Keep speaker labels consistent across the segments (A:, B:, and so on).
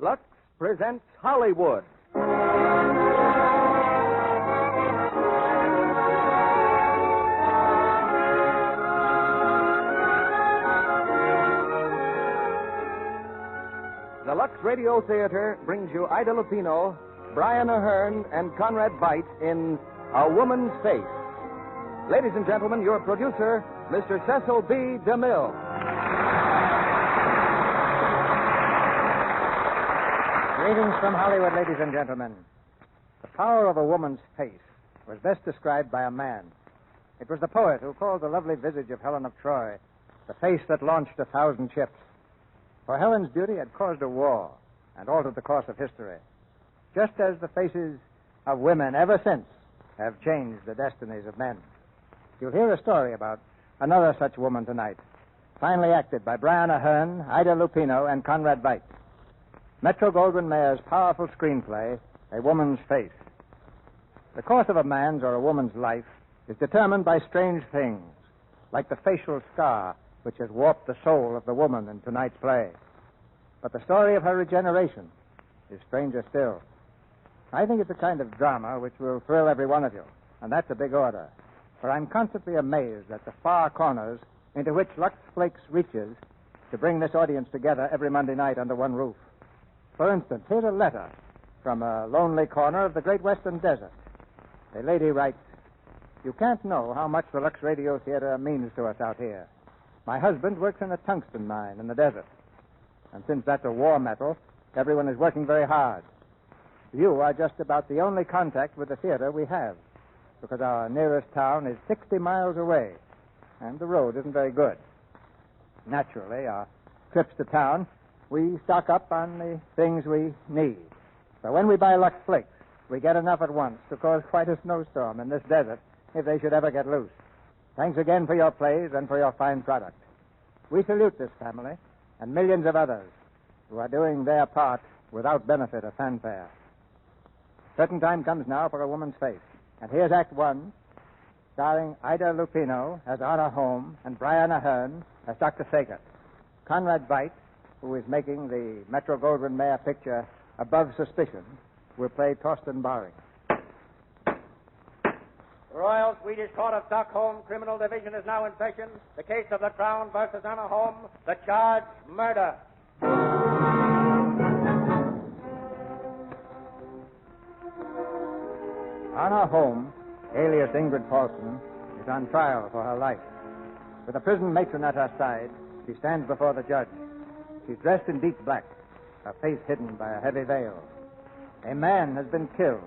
A: Lux presents Hollywood. The Lux Radio Theater brings you Ida Lupino, Brian Aherne, and Conrad Veidt in A Woman's Face. Ladies and gentlemen, your producer, Mr. Cecil B. DeMille.
B: Greetings from Hollywood, ladies and gentlemen. The power of a woman's face was best described by a man. It was the poet who called the lovely visage of Helen of Troy the face that launched 1,000 ships. For Helen's beauty had caused a war and altered the course of history, just as the faces of women ever since have changed the destinies of men. You'll hear a story about another such woman tonight, finally acted by Brian Aherne, Ida Lupino, and Conrad Veidt. Metro-Goldwyn-Mayer's powerful screenplay, A Woman's Face. The course of a man's or a woman's life is determined by strange things, like the facial scar which has warped the soul of the woman in tonight's play. But the story of her regeneration is stranger still. I think it's a kind of drama which will thrill every one of you, and that's a big order, for I'm constantly amazed at the far corners into which Lux Flakes reaches to bring this audience together every Monday night under one roof. For instance, here's a letter from a lonely corner of the Great Western Desert. A lady writes, "You can't know how much the Lux Radio Theater means to us out here. My husband works in a tungsten mine in the desert. And since that's a war metal, everyone is working very hard. You are just about the only contact with the theater we have, because our nearest town is 60 miles away, and the road isn't very good. Naturally, our trips to town, we stock up on the things we need. So when we buy Lux Flakes, we get enough at once to cause quite a snowstorm in this desert if they should ever get loose. Thanks again for your plays and for your fine product. We salute this family and millions of others who are doing their part without benefit or fanfare." Certain time comes now for A Woman's Face. And here's Act One, starring Ida Lupino as Anna Holm and Brian Aherne as Dr. Sager. Conrad Veidt, who is making the Metro-Goldwyn-Mayer picture Above Suspicion, will play Torsten Baring.
C: The Royal Swedish Court of Stockholm Criminal Division is now in session. The case of the Crown versus Anna Holm. The charge, murder.
B: Anna Holm, alias Ingrid Paulson, is on trial for her life. With a prison matron at her side, she stands before the judge. She's dressed in deep black, her face hidden by a heavy veil. A man has been killed.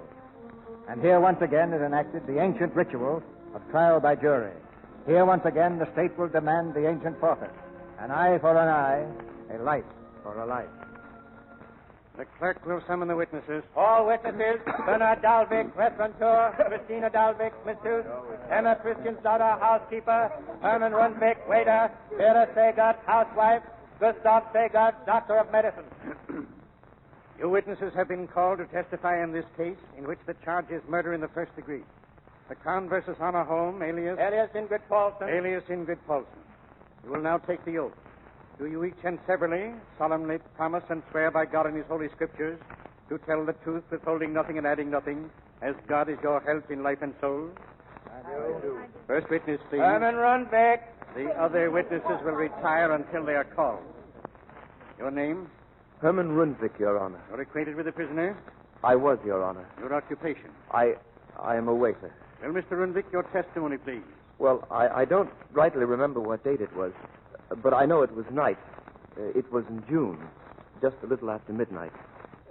B: And here once again is enacted the ancient ritual of trial by jury. Here once again the state will demand the ancient forfeit. An eye for an eye, a life for a life.
C: The clerk will summon the witnesses. All witnesses: Bernard Dalvik, restaurateur; Christina Dalvik, masseuse; Emma Christian's daughter, housekeeper; Herman Rundvik, waiter; Vera Sagert, housewife; Gustav Sagert, doctor of medicine. You witnesses have been called to testify in this case, in which the charge is murder in the first degree. The Crown versus Anna Holm, alias Ingrid Paulson. Alias Ingrid Paulson. You will now take the oath. Do you each and severally solemnly promise and swear by God and His Holy Scriptures to tell the truth, withholding nothing and adding nothing, as God is your help in life and soul? I do. First witness, please. Herman Rundvik. The other witnesses will retire until they are called. Your name?
D: Herman Rundvik, Your Honor.
C: You're acquainted with the prisoner?
D: I was, Your Honor.
C: Your occupation?
D: I am a waiter.
C: Well, Mr. Rundvik, your testimony, please.
D: Well, I don't rightly remember what date it was, but I know it was night. It was in June, just a little after midnight.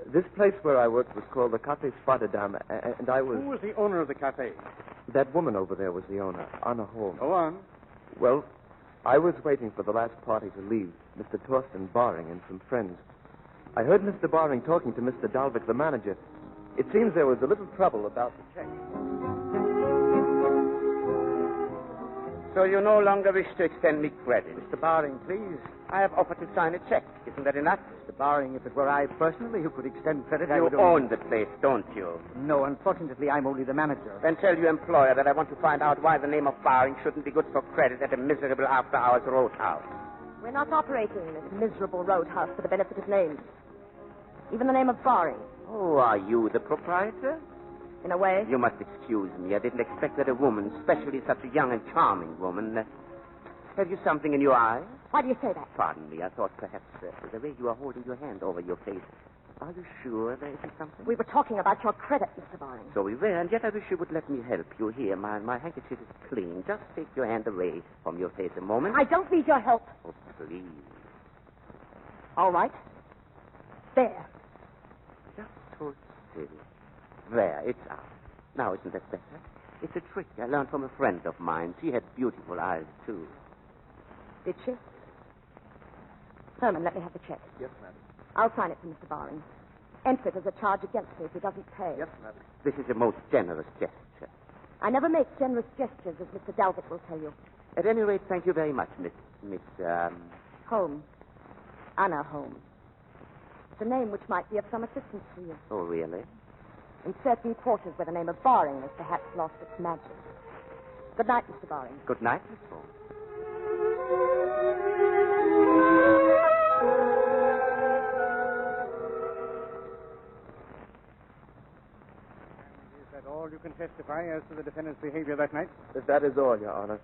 D: This place where I worked was called the Café Spadadam, and I was...
C: Who was the owner of the cafe?
D: That woman over there was the owner, Anna Holm.
C: Go on.
D: Well, I was waiting for the last party to leave, Mr. Torsten Baring and some friends. I heard Mr. Baring talking to Mr. Dalvik, the manager. It seems there was a little trouble about the check.
E: So you no longer wish to extend me credit?
B: Mr. Baring, please.
E: I have offered to sign a check. Isn't that enough?
B: Mr. Baring, if it were I personally who could extend credit, I
E: You
B: would...
E: own the place, don't you?
B: No, unfortunately, I'm only the manager.
E: Then tell your employer that I want to find out why the name of Baring shouldn't be good for credit at a miserable after-hours roadhouse.
F: We're not operating in this miserable roadhouse for the benefit of names. Even the name of Barring.
E: Oh, are you the proprietor?
F: In a way.
E: You must excuse me. I didn't expect that a woman, especially such a young and charming woman... have you something in your eye?
F: Why do you say that?
E: Pardon me. I thought perhaps the way you are holding your hand over your face. Are you sure there isn't something?
F: We were talking about your credit, Mr. Barring.
E: So we were, and yet I wish you would let me help you. Here, my handkerchief is clean. Just take your hand away from your face a moment.
F: I don't need your help.
E: Oh, please.
F: All right. There.
E: Just hold still. There, it's out. Now, isn't that better? It's a trick I learned from a friend of mine. She had beautiful eyes, too.
F: Did she? Herman, let me have the check.
D: Yes, madam.
F: I'll sign it for Mr. Barring. Enter it as a charge against me if he doesn't pay.
D: Yes, madam.
E: This is a most generous gesture.
F: I never make generous gestures, as Mr. Dalvick will tell you.
E: At any rate, thank you very much, Miss
F: Holm. Anna Holm. It's a name which might be of some assistance to you.
E: Oh, really?
F: In certain quarters where the name of Barring has perhaps lost its magic. Good night, Mr. Barring.
E: Good night, Miss Holm.
C: Is that all you can testify as to the defendant's behavior that night?
D: That is all, Your Honor.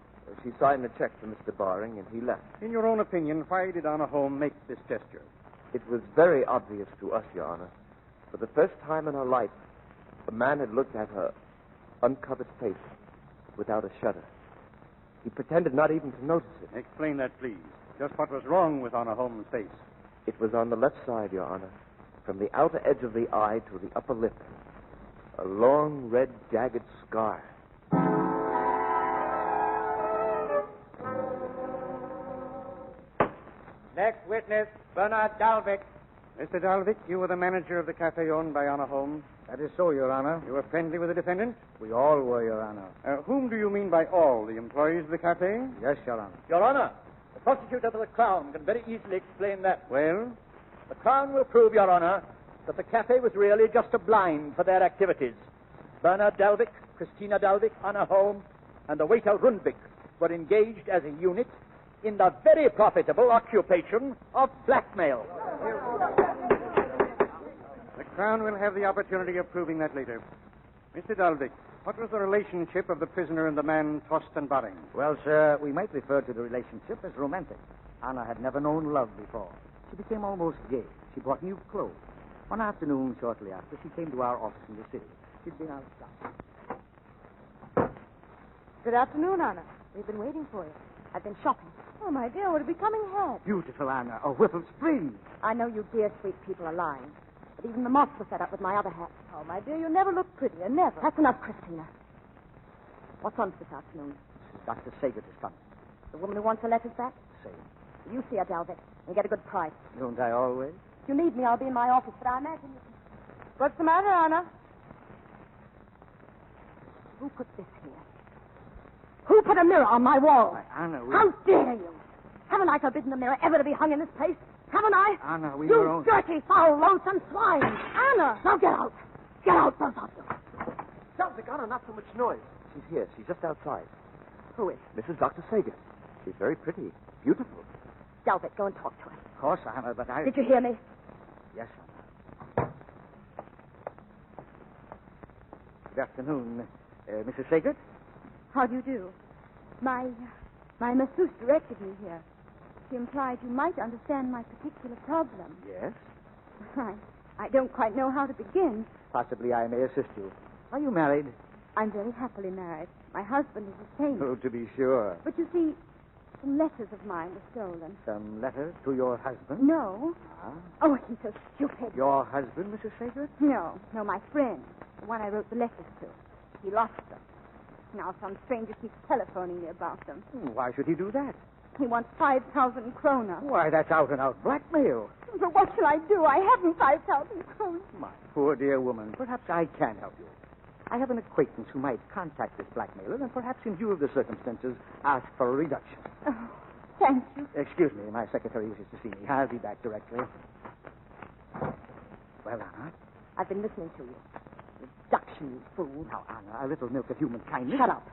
D: She signed a check for Mr. Barring, and he left.
C: In your own opinion, why did Anna Holm make this gesture?
D: It was very obvious to us, Your Honor. For the first time in her life, a man had looked at her uncovered face without a shudder. He pretended not even to notice it.
C: Explain that, please. Just what was wrong with Anna Holm's face?
D: It was on the left side, Your Honor, from the outer edge of the eye to the upper lip. A long, red, jagged scar.
C: Next witness, Bernard Dalvick. Mr. Dalvick, you were the manager of the cafe owned by Anna Holm.
B: That is so, Your Honor.
C: You were friendly with the defendant?
B: We all were, Your Honor.
C: Whom do you mean by all? The employees of the cafe?
B: Yes, Your Honor.
G: Your Honor, the prosecutor for the Crown can very easily explain that.
C: Well?
G: The Crown will prove, Your Honor, that the cafe was really just a blind for their activities. Bernard Dalvick, Christina Dalvick, Anna Holm, and the waiter Rundvik were engaged as a unit in the very profitable occupation of blackmail.
C: The Crown will have the opportunity of proving that later. Mr. Dalvick, what was the relationship of the prisoner and the man Torsten Barring?
B: Well, sir, we might refer to the relationship as romantic. Anna had never known love before. She became almost gay. She bought new clothes. One afternoon, shortly after, she came to our office in the city. She'd been outside.
F: Good afternoon, Anna. We've been waiting for you. I've been shopping. Oh, my dear, what a becoming hat.
B: Beautiful, Anna. A whip of spring.
F: I know you dear, sweet people are lying. But even the moths were set up with my other hat. Oh, my dear, you never look prettier, never. That's enough, Christina. What's on this afternoon?
B: Dr. Saget is coming.
F: The woman who wants her letters back?
B: Say,
F: You see her, Dalvick, and get a good price.
B: don't I always?
F: If you need me, I'll be in my office, but I imagine you can... What's the matter, Anna? Who put this here? Who put a mirror on my wall?
B: Why, Anna, we...
F: How dare you? Haven't I forbidden the mirror ever to be hung in this place? Haven't I?
B: Anna, we
F: you
B: were only...
F: dirty, foul, loathsome swine! Anna! Now get out! Get out, both of you!
D: Dalvick, Anna, not so much noise. She's here. She's just outside.
F: Who is?
D: Mrs. Dr. Saget. She's very pretty. Beautiful.
F: Dalvick, go and talk to her.
B: Of course, Anna, but I...
F: Did you hear me?
B: Yes, Anna. Good afternoon, Mrs. Saget.
H: How do you do? My masseuse directed me here. She implied you might understand my particular problem.
B: Yes?
H: I don't quite know how to begin.
B: Possibly I may assist you. Are you married?
H: I'm very happily married. My husband is a saint.
B: Oh, to be sure.
H: But you see, some letters of mine were stolen.
B: Some letter to your husband?
H: No.
B: Ah.
H: Oh, he's so stupid.
B: Your husband, Mrs. Saget?
H: No, my friend. The one I wrote the letters to. He lost them. Now some stranger keeps telephoning me about them.
B: Why should he do that?
H: He wants 5,000 kroner.
B: Why, that's out-and-out blackmail.
H: But what shall I do? I haven't 5,000 kroner.
B: My poor dear woman, perhaps I can help you. I have an acquaintance who might contact this blackmailer and perhaps, in view of the circumstances, ask for a reduction.
H: Oh, thank you.
B: Excuse me, my secretary wishes to see me. I'll be back directly. Well, Anna?
F: I've been listening to you. Reduction, you fool.
B: Now, Anna, a little milk of human kindness.
F: Shut up.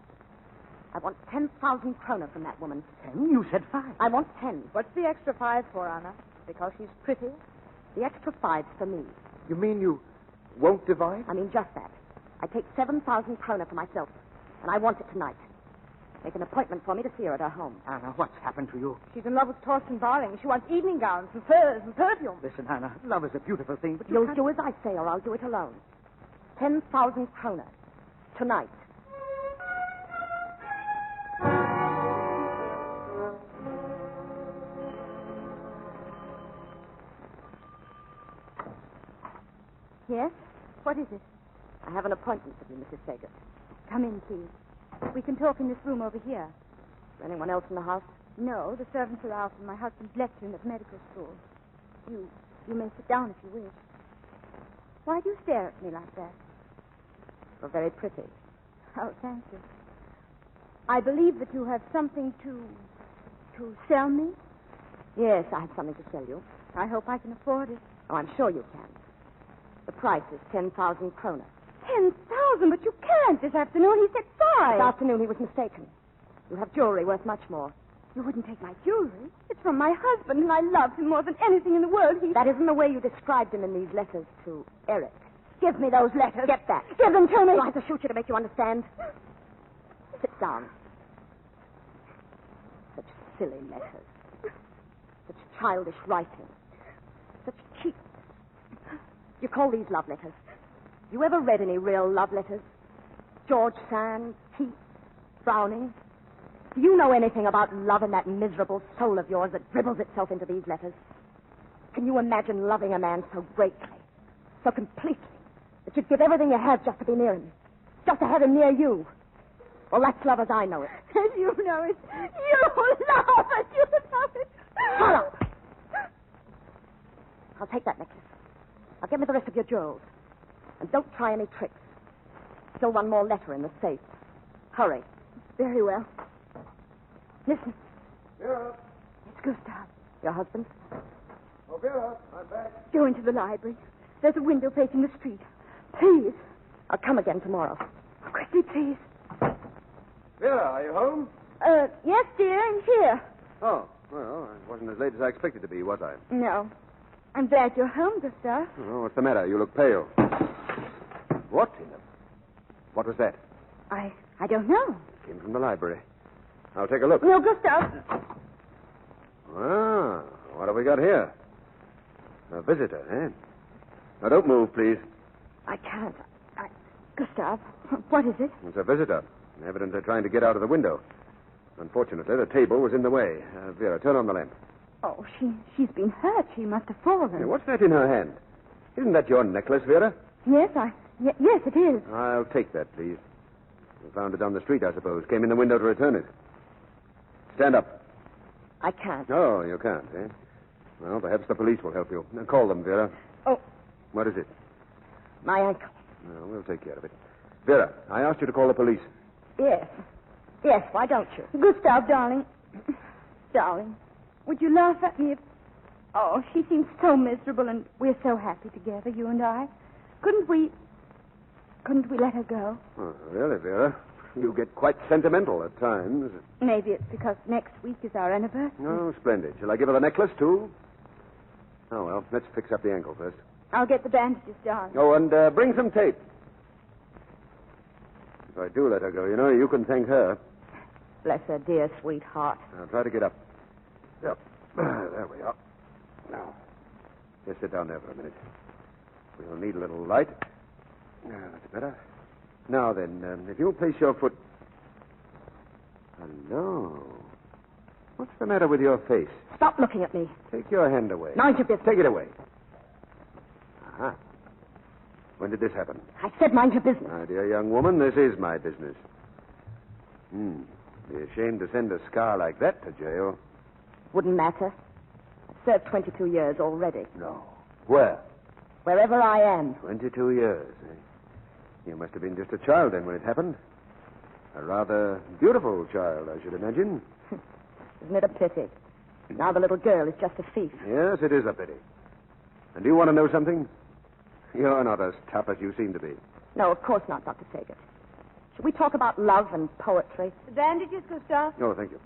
F: I want 10,000 kroner from that woman.
B: 10? You said 5.
F: I want 10.
H: What's the extra 5 for, Anna?
F: Because she's pretty. The extra 5's for me.
D: You mean you won't divide?
F: I mean just that. I take 7,000 kroner for myself, and I want it tonight. Make an appointment for me to see her at her home.
G: Anna, what's happened to you?
H: She's in love with Torsten Barling. She wants evening gowns and furs and perfume.
G: Listen, Anna, love is a beautiful thing, but
F: You'll do as I say, or I'll do it alone. 10,000 kroner. Tonight.
H: Yes? What is it?
F: I have an appointment with you, Mrs. Sager.
H: Come in, please. We can talk in this room over here.
F: Is there anyone else in the house?
H: No, the servants are out, and my husband's lecturing at medical school. You may sit down if you wish. Why do you stare at me like that?
F: You're very pretty.
H: Oh, thank you. I believe that you have something to sell me.
F: Yes, I have something to sell you.
H: I hope I can afford it.
F: Oh, I'm sure you can. The price is 10,000 kroner.
H: 10,000, but you can't. This afternoon he said 5.
F: This afternoon he was mistaken. You have jewelry worth much more.
H: You wouldn't take my jewelry. It's from my husband, and I love him more than anything in the world.
F: That isn't the way you described him in these letters to Eric.
H: Give me those letters.
F: Get that.
H: Give them to me.
F: Do I have to shoot you to make you understand? Sit down. Such silly letters. Such childish writing. Such cheap. You call these love letters? You ever read any real love letters? George Sand, Keats, Browning? Do you know anything about love in that miserable soul of yours that dribbles itself into these letters? Can you imagine loving a man so greatly, so completely, that you'd give everything you have just to be near him? Just to have him near you? Well, that's love as I know it.
H: As you know it. You love it. You love it.
F: Shut up! I'll take that necklace. Now give me the rest of your jewels. And don't try any tricks. Still one more letter in the safe. Hurry.
H: Very well. Listen.
C: Vera.
H: It's Gustav.
F: Your husband?
C: Oh, Vera, I'm back.
H: Go into the library. There's a window facing the street. Please.
F: I'll come again tomorrow.
H: Quickly, please.
C: Vera, are you home?
H: Yes, dear, I'm here.
C: Oh, well, I wasn't as late as I expected to be, was I?
H: No. I'm glad you're home, Gustav.
C: Oh, what's the matter? You look pale. What in the... What was that?
H: I don't know.
C: It came from the library. I'll take a look.
H: No, Gustav.
C: Ah, what have we got here? A visitor, eh? Now, don't move, please.
H: I can't. Gustav, what is it?
C: It's a visitor. Evidently trying to get out of the window. Unfortunately, the table was in the way. Vera, turn on the lamp.
H: Oh, she's been hurt. She must have fallen.
C: Hey, what's that in her hand? Isn't that your necklace, Vera?
H: Yes, yes, it is.
C: I'll take that, please. You found it on the street, I suppose. Came in the window to return it. Stand up.
F: I can't.
C: Oh, you can't, eh? Well, perhaps the police will help you. Now, call them, Vera.
F: Oh.
C: What is it?
F: My ankle.
C: No, we'll take care of it. Vera, I asked you to call the police.
F: Yes. Yes, why don't you?
H: Gustav, darling. Darling, would you laugh at me if... Oh, she seems so miserable, and we're so happy together, you and I. Couldn't we let her go?
C: Oh, really, Vera? You get quite sentimental at times.
H: Maybe it's because next week is our anniversary.
C: Oh, splendid. Shall I give her the necklace, too? Oh, well, let's fix up the ankle first.
H: I'll get the bandages, darling.
C: Oh, and bring some tape. If I do let her go, you can thank her.
F: Bless her dear sweetheart.
C: Now, try to get up. Yep. There we are. Now, just sit down there for a minute. We'll need a little light. That's better. Now, then, if you'll place your foot... Hello. What's the matter with your face?
F: Stop looking at me.
C: Take your hand away.
F: Mind your business.
C: Take it away. Aha. When did this happen?
F: I said mind your business.
C: My dear young woman, this is my business. Be ashamed to send a scar like that to jail.
F: Wouldn't matter. I've served 22 years already.
C: No. Where?
F: Wherever I am.
C: 22 years, eh? You must have been just a child then when it happened. A rather beautiful child, I should imagine.
F: Isn't it a pity? Now the little girl is just a thief.
C: Yes, it is a pity. And do you want to know something? You're not as tough as you seem to be.
F: No, of course not, Dr. Sager. Should we talk about love and poetry?
H: The bandages, Gustav?
C: Oh, thank you.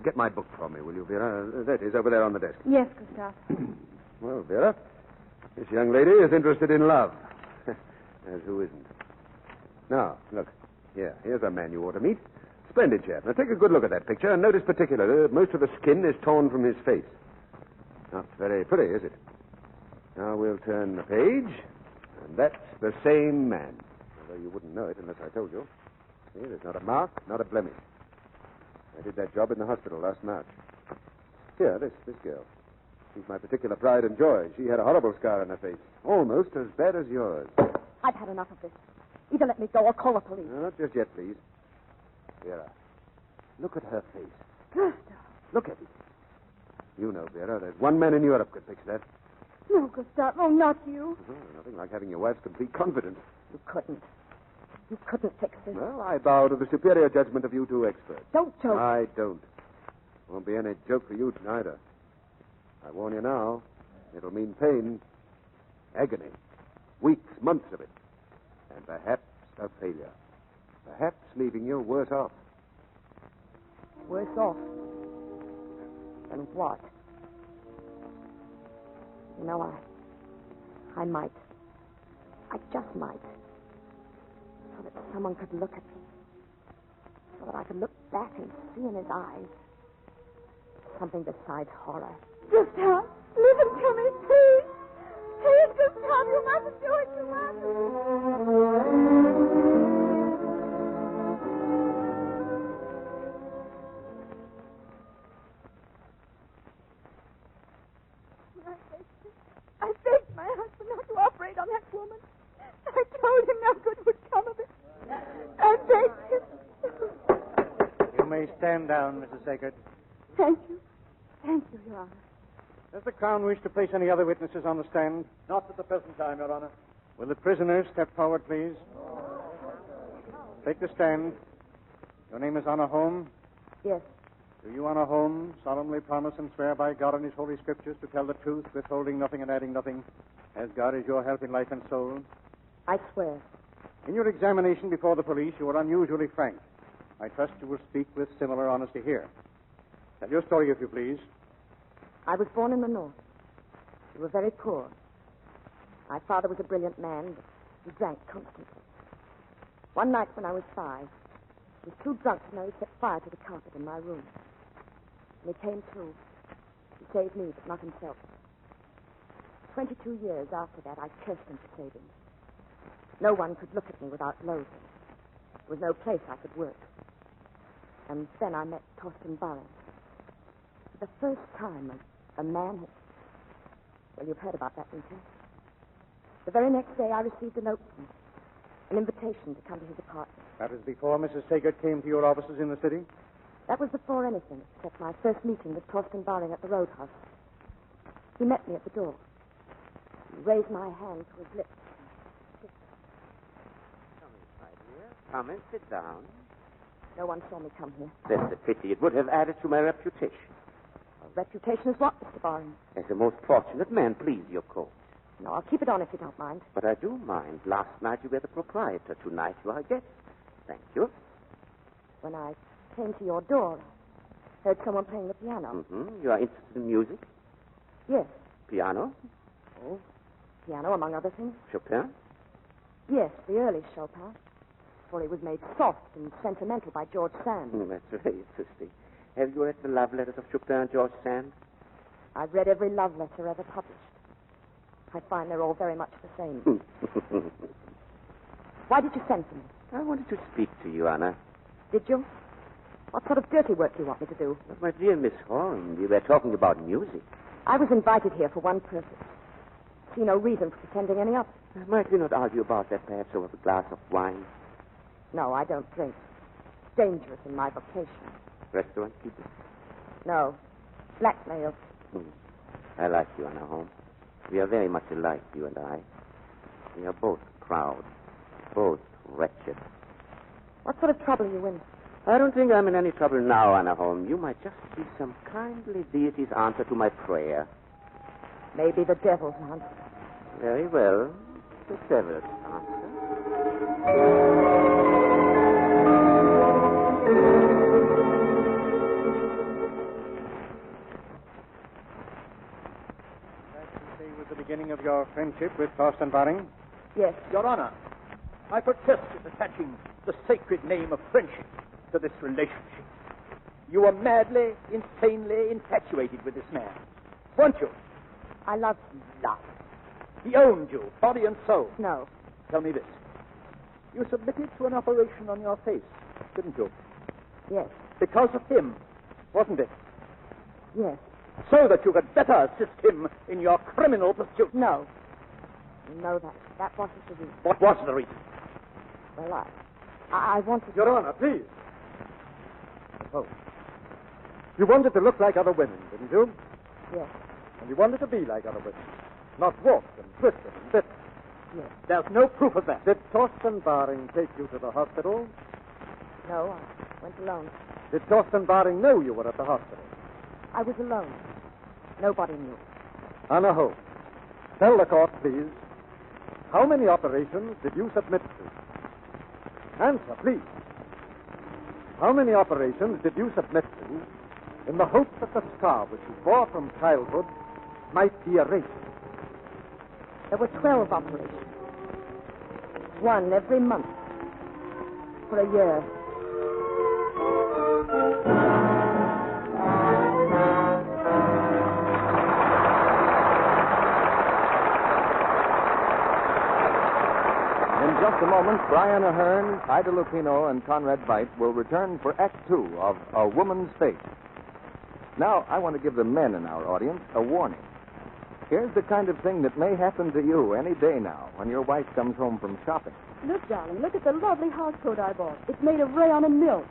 C: Get my book for me, will you, Vera? That is over there on the desk.
H: Yes, Gustav.
C: Well, Vera,
I: This young lady is interested in love. As who isn't? Now, look. Here's a man you ought to meet. Splendid chap. Now, take a good look at that picture and notice particularly that most of the skin is torn from his face. Not very pretty, is it? Now, we'll turn the page, and that's the same man. Although you wouldn't know it unless I told you. See, there's not a mark, not a blemish. I did that job in the hospital last March. Here, this girl. She's my particular pride and joy. She had a horrible scar on her face. Almost as bad as yours.
F: I've had enough of this. Either let me go or call the police.
I: No, not just yet, please. Vera, look at her face.
F: Gustav.
I: Look at it. You know, Vera, there's one man in Europe could fix that.
F: No, Gustav. Oh, not you.
I: Nothing like having your wife's complete confidence.
F: You couldn't. You couldn't fix this.
I: Well, I bow to the superior judgment of you two experts.
F: Don't joke.
I: I don't. Won't be any joke for you neither. I warn you now, it'll mean pain, agony, weeks, months of it, and perhaps a failure. Perhaps leaving you worse off.
F: Worse off? Than what? You know, I might. I just might. So that someone could look at me. So that I could look back and see in his eyes something besides horror.
H: Gustav, listen to me, please. Please, Gustav, you mustn't do it. You mustn't. I begged my husband not to operate on that woman. I told him no good would come of it. I begged him.
C: You may stand down, Mrs. Sacred.
H: Thank you. Thank you, Your Honor.
C: Does the Crown wish to place any other witnesses on the stand?
G: Not at the present time, Your Honor.
C: Will the prisoners step forward, please? Take the stand. Your name is Anna Holm?
F: Yes.
C: Do you, Anna Holm, solemnly promise and swear by God and His Holy Scriptures to tell the truth, withholding nothing and adding nothing, as God is your help in life and soul?
F: I swear.
C: In your examination before the police, you were unusually frank. I trust you will speak with similar honesty here. Tell your story, if you please.
F: I was born in the North. We were very poor. My father was a brilliant man, but he drank constantly. One night when I was 5, he was too drunk to know he set fire to the carpet in my room. When he came to, he saved me, but not himself. 22 years after that, I cursed him for saving me. No one could look at me without loathing. There was no place I could work. And then I met Torsten Barring. For the first time, a man had... Well, you've heard about that, didn't you? The very next day, I received a note from him. An invitation to come to his apartment.
C: That was before Mrs. Sacred came to your offices in the city?
F: That was before anything except my first meeting with Torsten Barring at the Roadhouse. He met me at the door. He raised my hand to his lips.
E: Come in, my dear. Come and sit down.
F: No one saw me come here.
E: That's a pity. It would have added to my reputation.
F: A reputation is what, Mr. Barring?
E: As a most fortunate man, please your coat.
F: No, I'll keep it on if you don't mind.
E: But I do mind. Last night you were the proprietor. Tonight you are a guest. Thank you.
F: When I came to your door, I heard someone playing the piano.
E: Mm-hmm. You are interested in music?
F: Yes.
E: Piano?
F: Oh, piano, among other things.
E: Chopin?
F: Yes, the early Chopin. Before he was made soft and sentimental by George Sand.
E: That's very interesting. Have you read the love letters of Chopin and George Sand?
F: I've read every love letter ever published. I find they're all very much the same. Why did you send for me?
E: I wanted to speak to you, Anna.
F: Did you? What sort of dirty work do you want me to do?
E: But, my dear Miss Holm, we were talking about music.
F: I was invited here for one purpose. See no reason for pretending any other.
E: Might we not argue about that perhaps over a glass of wine?
F: No, I don't drink. It's dangerous in my vocation.
E: Restaurant keeper?
F: No. Blackmail.
E: I like you, Anna Holm. We are very much alike, you and I. We are both proud, both wretched.
F: What sort of trouble are you in?
E: I don't think I'm in any trouble now, Anna Holm. You might just be some kindly deity's answer to my prayer.
F: Maybe the devil's answer.
E: Very well. The devil's answer.
C: beginning of your friendship with Thorsten Baring?
F: Yes.
G: Your Honor, I protest at attaching the sacred name of friendship to this relationship. You were madly, insanely infatuated with this man, weren't you?
F: I loved him.
G: Love. He owned you, body and soul.
F: No.
G: Tell me this. You submitted to an operation on your face, didn't you?
F: Yes.
G: Because of him, wasn't it?
F: Yes.
G: So that you could better assist him in your criminal pursuit.
F: No. No, that wasn't the reason.
G: What was the reason?
F: Well, I wanted...
B: Your Honor, please. Oh. You wanted to look like other women, didn't you?
F: Yes.
B: And you wanted to be like other women. Not warped and twisted and bitter.
F: Yes.
G: There's no proof of that.
B: Did Thorsten Baring take you to the hospital?
F: No, I went alone.
B: Did Thorsten Baring know you were at the hospital?
F: I was alone. Nobody knew.
B: Anna Holm, tell the court, please, how many operations did you submit to? Answer, please. How many operations did you submit to in the hope that the scar which you bore from childhood might be erased?
F: There were 12 operations. One every month. For a year.
A: In just a moment, Brian Aherne, Ida Lupino, and Conrad Veidt will return for Act Two of A Woman's Fate. Now, I want to give the men in our audience a warning. Here's the kind of thing that may happen to you any day now when your wife comes home from shopping.
H: Look, darling, look at the lovely housecoat I bought. It's made of rayon and milk.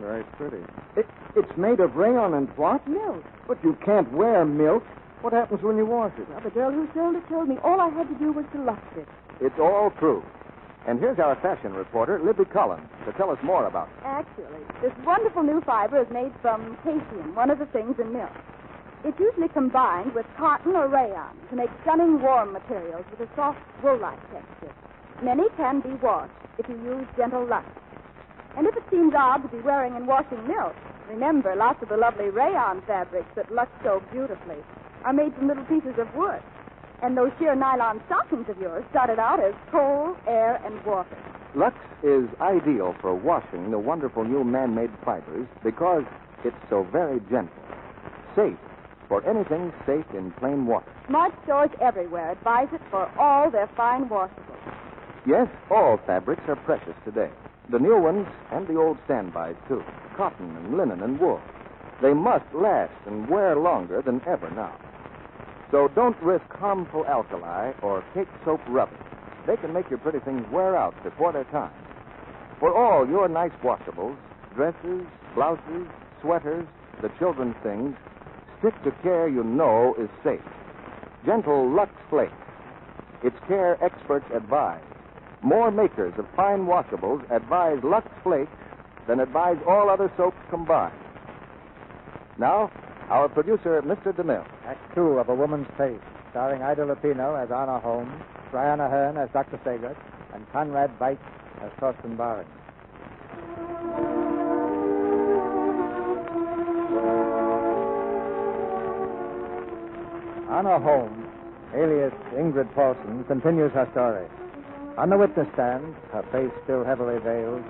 B: Very pretty. It's made of rayon and what?
H: Milk.
B: But you can't wear milk. What happens when you wash it?
H: Well, the girl who sold it told me all I had to do was to lux it.
A: It's all true. And here's our fashion reporter, Libby Cullen, to tell us more about it.
H: Actually, this wonderful new fiber is made from casein, one of the things in milk. It's usually combined with cotton or rayon to make stunning warm materials with a soft wool-like texture. Many can be washed if you use gentle lux. And if it seems odd to be wearing and washing milk, remember lots of the lovely rayon fabrics that lux so beautifully are made from little pieces of wood. And those sheer nylon stockings of yours started out as coal, air, and water.
A: Lux is ideal for washing the wonderful new man-made fibers because it's so very gentle. Safe for anything safe in plain water.
H: Smart stores everywhere advise it for all their fine washables.
A: Yes, all fabrics are precious today. The new ones and the old standbys, too. Cotton and linen and wool. They must last and wear longer than ever now. So don't risk harmful alkali or cake soap rubbing. They can make your pretty things wear out before their time. For all your nice washables, dresses, blouses, sweaters, the children's things, stick to care you know is safe. Gentle Lux Flakes. It's care experts advise. More makers of fine washables advise Lux Flakes than advise all other soaps combined. Now, our producer, Mr. DeMille.
B: Act Two of A Woman's Face, starring Ida Lupino as Anna Holm, Brian Aherne as Dr. Sager, and Conrad Veidt as Thorsten Baring. Anna Holm, alias Ingrid Paulson, continues her story. On the witness stand, her face still heavily veiled,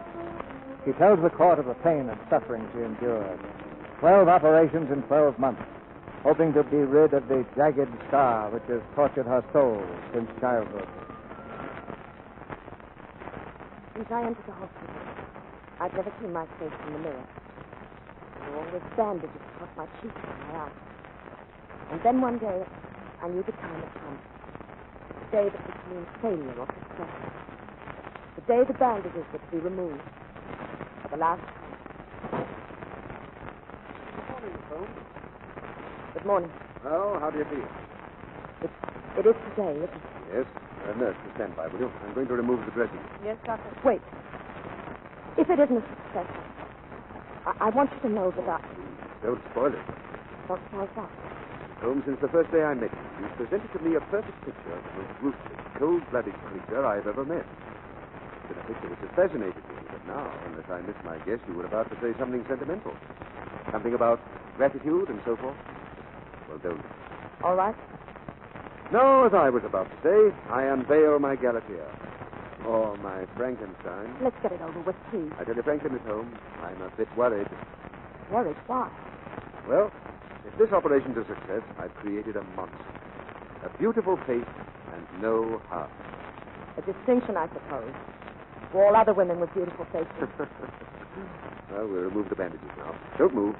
B: she tells the court of the pain and suffering she endured. 12 operations in 12 months, hoping to be rid of the jagged scar which has tortured her soul since childhood.
F: Since I entered the hospital, I'd never seen my face in the mirror. There were always bandages across my cheeks and my eyes. And then one day, I knew the time had come. The day that would mean failure or success. The day the bandages were to be removed. For the last time.
I: Good morning, Holmes.
F: Good morning.
I: Well, how do you feel?
F: It is today, isn't it?
I: Yes. Nurse, to stand by, will you? I'm going to remove the dressing.
F: Yes, Doctor. Wait. If it isn't a success, I want you to know that I...
I: Don't spoil it.
F: Don't spoil that.
I: Holmes, since the first day I met you, you've presented to me a perfect picture of the most ruthless, cold-blooded creature I've ever met. It's been a picture which has fascinated me, but now, unless I miss my guess, you were about to say something sentimental. Something about gratitude and so forth. Well, don't.
F: All right.
I: No, as I was about to say, I unveil my Galatea. Or my Frankenstein.
F: Let's get it over with, please.
I: I tell you frankly, Miss Holmes, I'm a bit worried.
F: Worried? Why?
I: Well, if this operation's a success, I've created a monster. A beautiful face and no heart.
F: A distinction, I suppose. For all other women with beautiful faces.
I: Well, we'll remove the bandages now. Don't move.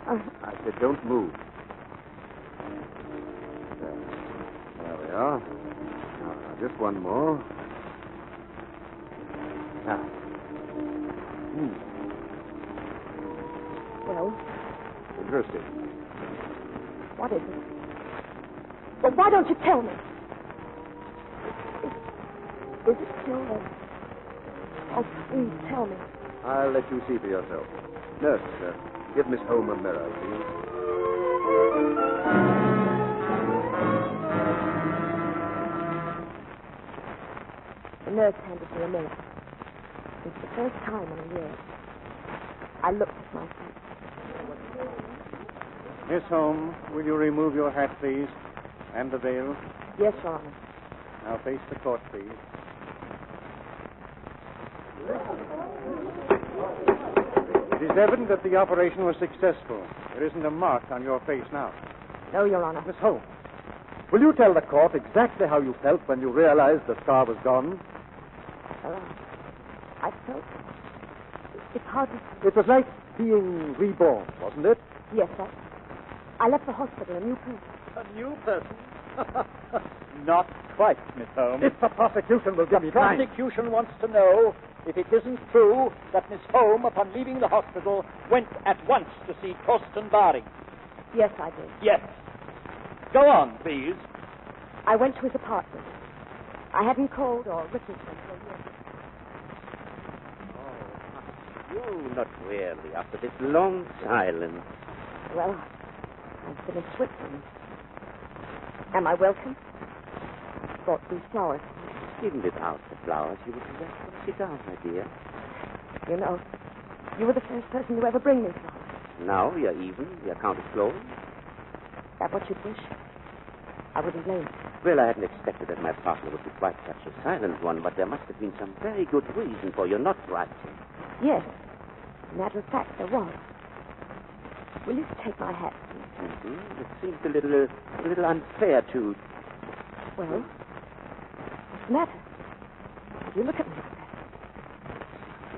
I: I said don't move. There we are. Now, just one more. Now.
F: Well?
I: Interesting.
F: What is it? Well, why don't you tell me? Is it still there? Oh, please, tell me.
I: I'll let you see for yourself. Nurse, give Miss Holm a mirror, please.
F: The nurse handed me a mirror. It's the first time in a year. I looked at myself.
C: Miss Holm, will you remove your hat, please? And the veil?
F: Yes, Your Honor.
C: Now face the court, please. It is evident that the operation was successful. There isn't a mark on your face now.
F: No, Your Honor.
G: Miss Holmes, will you tell the court exactly how you felt when you realized the scar was gone?
F: Well, I felt... It's hard to...
G: It was like being reborn, wasn't it?
F: Yes, sir. I left the hospital a new person.
G: A new person? Not quite, Miss Holmes. If the prosecution will give me time. The prosecution wants to know if it isn't true that Miss Holm, upon leaving the hospital, went at once to see Torsten Baring.
F: Yes, I did.
G: Yes. Go on, please.
F: I went to his apartment. I hadn't called or written to him for a year.
E: Oh, not really, after this long silence.
F: Well, I've been in Switzerland. Am I welcome? Brought these flowers.
E: Even without the flowers, you would be welcome. Sit down, my dear.
F: You know, you were the first person to ever bring me flowers.
E: Now we are even. The account is closed.
F: That what you'd wish? I wouldn't blame you.
E: Well, I hadn't expected that my partner would be quite such a silent one, but there must have been some very good reason for your not writing.
F: Yes. Matter of fact, there was. Will you take my hat, please?
E: Mm-hmm. It seems a little unfair to...
F: Well, what's the matter? Did you look at me like that?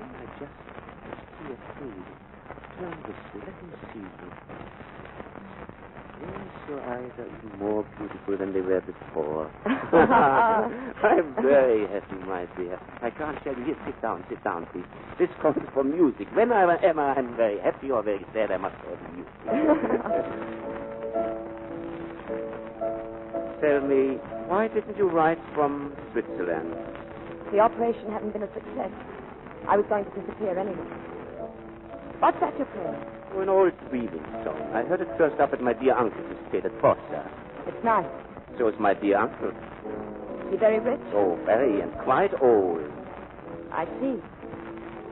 E: I just see a thing. Turn this way. Let me see you. Yes, your eyes are even more beautiful than they were before. I'm very happy, my dear. I can't tell you. Here, sit down, please. This comes from music. Whenever I'm very happy or very sad, I must have music. Tell me, why didn't you write from Switzerland?
F: The operation hadn't been a success. I was going to disappear anyway. What's that you're playing?
E: Oh, an old weaving song. I heard it first up at my dear uncle's estate at Fossa.
F: It's nice.
E: So is my dear uncle.
F: Is he very rich?
E: Oh, very, and quite old.
F: I see.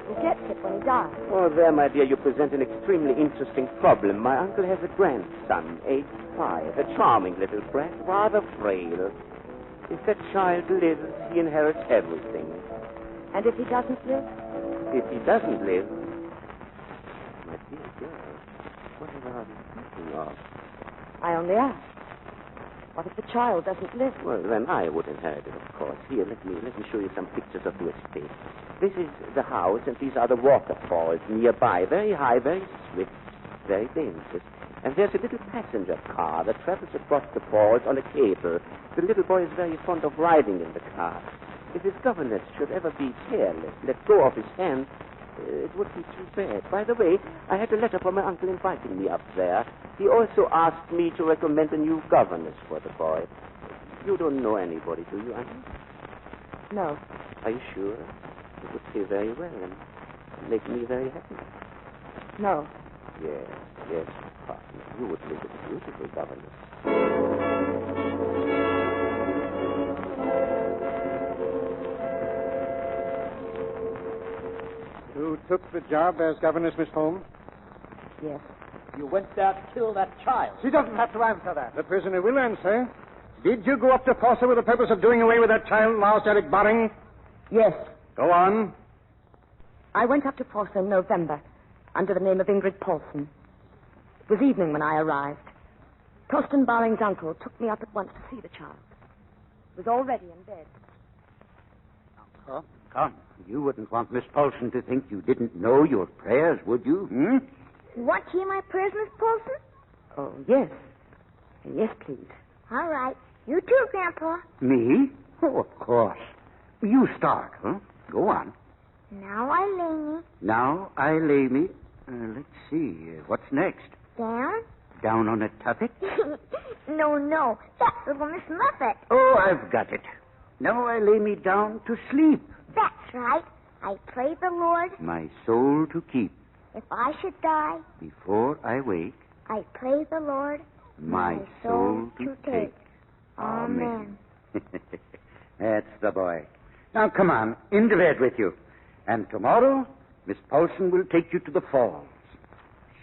F: He gets it when he dies.
E: Oh, there, my dear, you present an extremely interesting problem. My uncle has a grandson, aged 5, a charming little brat, rather frail. If that child lives, he inherits everything.
F: And if he doesn't live?
E: If he doesn't live... My dear girl, whatever are you thinking of?
F: I only ask. What if the child doesn't live?
E: Well, then I would inherit it, of course. Here, let me show you some pictures of the estate. This is the house, and these are the waterfalls nearby. Very high, very swift, very dangerous. And there's a little passenger car that travels across the falls on a cable. The little boy is very fond of riding in the car. If his governess should ever be careless, let go of his hand, it would be too bad. By the way, I had a letter from my uncle inviting me up there. He also asked me to recommend a new governess for the boy. You don't know anybody, do you, Anna?
F: No.
E: Are you sure? It would pay very well and make me very happy.
F: No.
E: Yes, partner. You would make a beautiful governess.
C: You took the job as governess, Miss Holm?
F: Yes.
G: You went there to kill that child.
B: She doesn't have to answer that.
C: The prisoner will answer. Did you go up to Fossa with the purpose of doing away with that child, Lars Erik Baring?
F: Yes.
C: Go on.
F: I went up to Fossa in November under the name of Ingrid Paulsen. It was evening when I arrived. Torsten Baring's uncle took me up at once to see the child. It was already in bed.
J: Oh, come. You wouldn't want Miss Paulsen to think you didn't know your prayers, would you?
K: You want to hear my prayers, Miss Paulsen?
F: Oh, yes. Yes, please.
K: All right. You too, Grandpa.
J: Me? Oh, of course. You start, huh? Go on.
K: Now I lay me
J: Now I lay me. Let's see. What's next?
K: down.
J: Down on a tuffet?
K: No. That's little Miss Muffet.
J: Oh, I've got it. Now I lay me down to sleep.
K: That's right. I pray the Lord.
J: My soul to keep.
K: If I should die,
J: Before I wake,
K: I pray the Lord.
J: my soul to take.
K: Amen.
J: That's the boy. Now, come on, into bed with you. And tomorrow, Miss Paulsen will take you to the falls.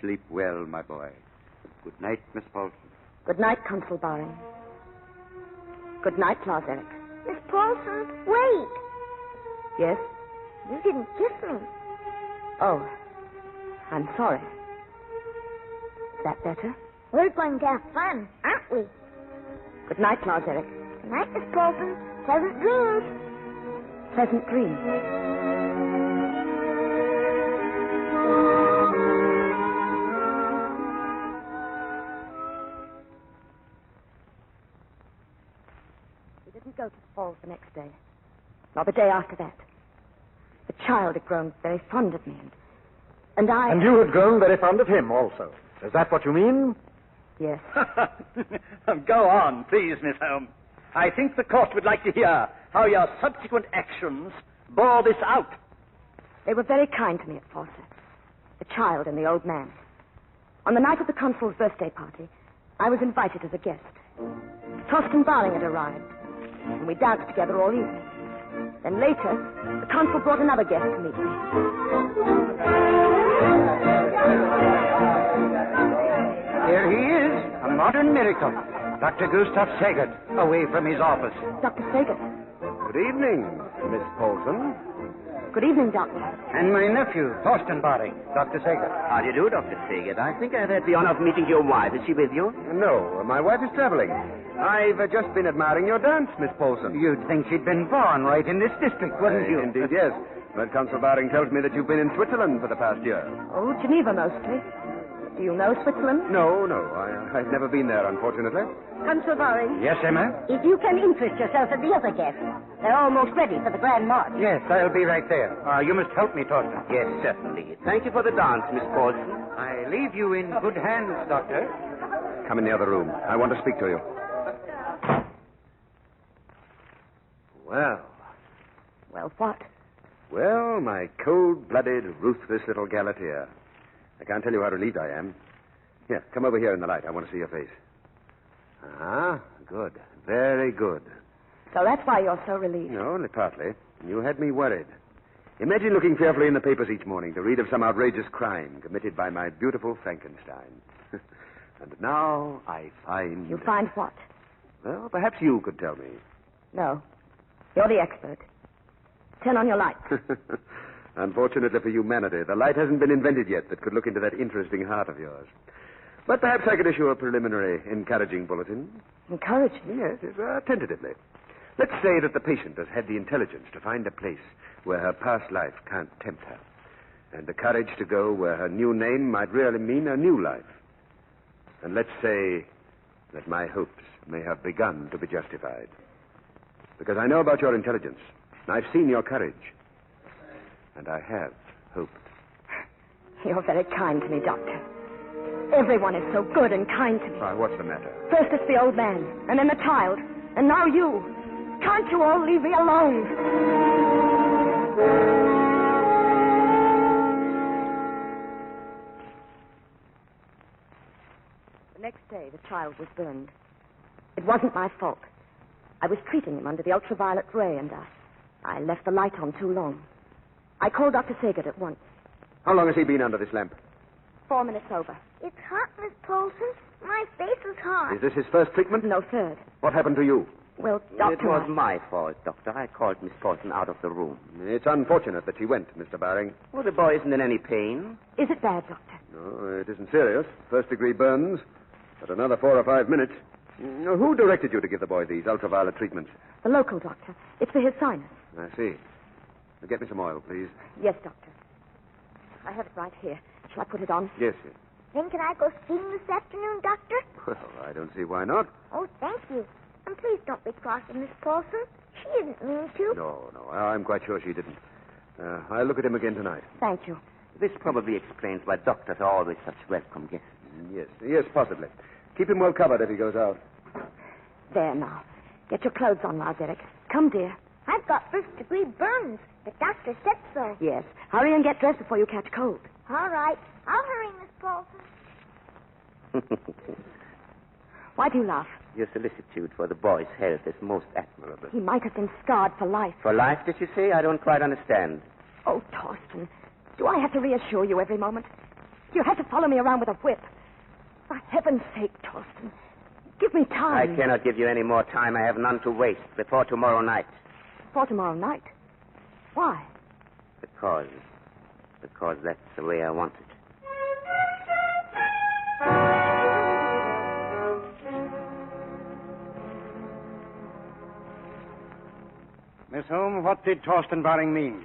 J: Sleep well, my boy. Good night, Miss Paulsen.
F: Good night, Consul Baring. Good night, Lars Erik.
K: Miss Paulsen, wait.
F: Yes?
K: You didn't kiss me.
F: Oh, I'm sorry. Is that better?
K: We're going to have fun, aren't we?
F: Good night, Lars Erik.
K: Good night, Miss Paulsen. Pleasant dreams.
F: Pleasant dreams. We didn't go to the falls the next day, nor the day after that. The child had grown very fond of me, and I...
B: And you had grown very fond of him also. Is that what you mean?
F: Yes.
G: Go on, please, Miss Holm. I think the court would like to hear how your subsequent actions bore this out.
F: They were very kind to me at Fossa, the child and the old man. On the night of the consul's birthday party, I was invited as a guest. Torsten Baring had arrived, and we danced together all evening. Then later, the consul brought another guest to meet me.
J: Here he is, a modern miracle. Dr. Gustav Saget, away from his office.
F: Dr. Saget.
I: Good evening, Miss Paulsen.
F: Good evening, Doctor.
J: And my nephew, Torsten Baring, Dr. Saget.
E: How do you do, Dr. Saget? I think I've had the honor of meeting your wife. Is she with you?
I: No, my wife is traveling. I've just been admiring your dance, Miss Paulsen.
J: You'd think she'd been born right in this district, wouldn't you?
I: Indeed, yes. But Consul Baring tells me that you've been in Switzerland for the past year.
F: Oh, Geneva mostly. Do you know Switzerland?
I: No. I've never been there, unfortunately.
F: Consul Baring.
J: Yes, Emma?
K: If you can interest yourself in the other guests, they're almost ready for the grand march.
J: Yes, I'll be right there. You must help me, Torsten.
E: Yes, certainly. Thank you for the dance, Miss Paulsen.
J: I leave you in good hands, Doctor.
I: Come in the other room. I want to speak to you. Well,
F: Well, what?
I: Well, my cold-blooded, ruthless little Galatea. I can't tell you how relieved I am. Here, come over here in the light. I want to see your face. Ah, good. Very good.
F: So that's why you're so relieved.
I: No, only partly. You had me worried. Imagine looking fearfully in the papers each morning to read of some outrageous crime committed by my beautiful Frankenstein. And now I find...
F: You find what?
I: Well, perhaps you could tell me.
F: No. You're the expert. Turn on your light.
I: Unfortunately for humanity, the light hasn't been invented yet that could look into that interesting heart of yours. But perhaps I could issue a preliminary encouraging bulletin.
F: Encouraging?
I: Yes, tentatively. Let's say that the patient has had the intelligence to find a place where her past life can't tempt her, and the courage to go where her new name might really mean a new life. And let's say that my hopes may have begun to be justified. Because I know about your intelligence, and I've seen your courage, and I have hoped.
F: You're very kind to me, Doctor. Everyone is so good and kind to me.
I: Why, what's the matter?
F: First it's the old man, and then the child, and now you. Can't you all leave me alone? The next day, the child was burned. It wasn't my fault. I was treating him under the ultraviolet ray, and I left the light on too long. I called Dr. Saget at once.
I: How long has he been under this lamp?
F: 4 minutes over.
L: It's hot, Miss Paulson. My face is hot.
I: Is this his first treatment?
F: No, third.
I: What happened to you?
F: Well, Doctor...
E: It was my fault, Doctor. I called Miss Paulson out of the room.
I: It's unfortunate that she went, Mr. Baring.
E: Well, the boy isn't in any pain.
F: Is it bad, Doctor?
I: No, it isn't serious. First-degree burns. But another 4 or 5 minutes. Who directed you to give the boy these ultraviolet treatments?
F: The local doctor. It's for his sinus.
I: I see. Now, get me some oil, please.
F: Yes, Doctor. I have it right here. Shall I put it on?
I: Yes, yes.
L: Then can I go skiing this afternoon, Doctor?
I: Well, I don't see why not.
L: Oh, thank you. And please don't be cross with Miss Paulson. She didn't mean to.
I: No, I'm quite sure she didn't. I'll look at him again tonight.
F: Thank you.
E: This probably explains why doctors are always such welcome guests.
I: Yes, possibly. Keep him well covered if he goes out.
F: There now. Get your clothes on now, Derek. Come, dear.
L: I've got first-degree burns. The doctor said so.
F: Yes. Hurry and get dressed before you catch cold.
L: All right. I'll hurry, Miss Paulson.
F: Why do you laugh?
E: Your solicitude for the boy's health is most admirable.
F: He might have been scarred for life.
E: For life, did you say? I don't quite understand.
F: Oh, Torsten, do I have to reassure you every moment? Do you have to follow me around with a whip? For heaven's sake, Torsten, give me time.
E: I cannot give you any more time. I have none to waste before tomorrow night.
F: Before tomorrow night? Why?
E: Because that's the way I want it.
C: Miss Holm, what did Torsten Baring mean?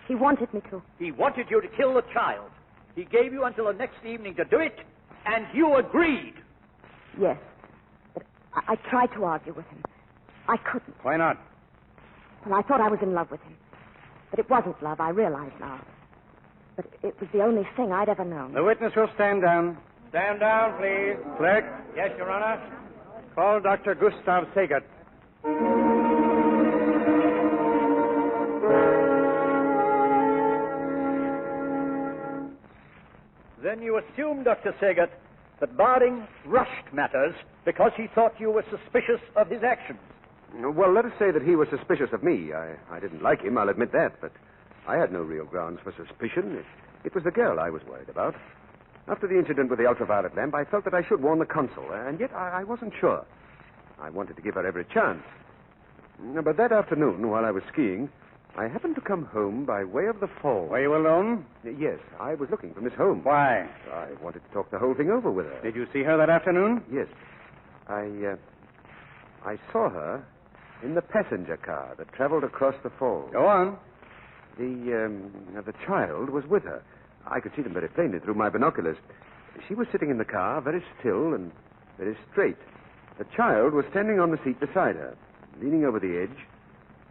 F: He wanted me to.
G: He wanted you to kill the child. He gave you until the next evening to do it, and you agreed.
F: Yes. But I tried to argue with him. I couldn't.
C: Why not?
F: Well, I thought I was in love with him. But it wasn't love, I realize now. But it was the only thing I'd ever known.
C: The witness will stand down.
M: Stand down, please.
C: Clerk,
M: Yes, Your Honor.
C: call Dr. Gustav Segert.
G: Then you assume, Dr. Segert, that Baring rushed matters because he thought you were suspicious of his actions.
I: Well, let us say that he was suspicious of me. I didn't like him, I'll admit that, but I had no real grounds for suspicion. It was the girl I was worried about. After the incident with the ultraviolet lamp, I felt that I should warn the consul, and yet I wasn't sure. I wanted to give her every chance. But that afternoon, while I was skiing, I happened to come home by way of the fall.
C: Were you alone?
I: Yes, I was looking for Miss Holm.
C: Why?
I: I wanted to talk the whole thing over with her.
C: Did you see her that afternoon?
I: Yes. I saw her in the passenger car that traveled across the falls.
C: Go on.
I: The child was with her. I could see them very plainly through my binoculars. She was sitting in the car, very still and very straight. The child was standing on the seat beside her, leaning over the edge